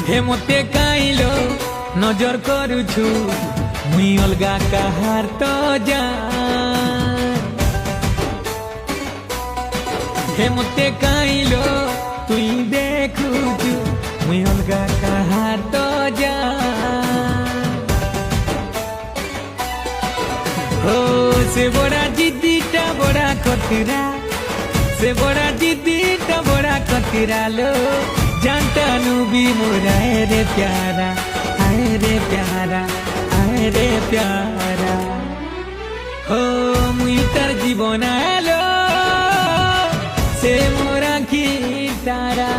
हे मते काइलो नजर करुछु मुई अलगा काहार तो जान हे मते काइलो तुई देखुछु मुई अलगा काहार तो जान हो से बड़ा जिद्दीटा बड़ा खतरा से बड़ा जिद्दीटा बड़ा खतरा लो जानता नू भी मोरा रे प्यारा आए रे प्यारा आए रे प्यारा हो मुई तार जीवन आलो से मोरा की तारा।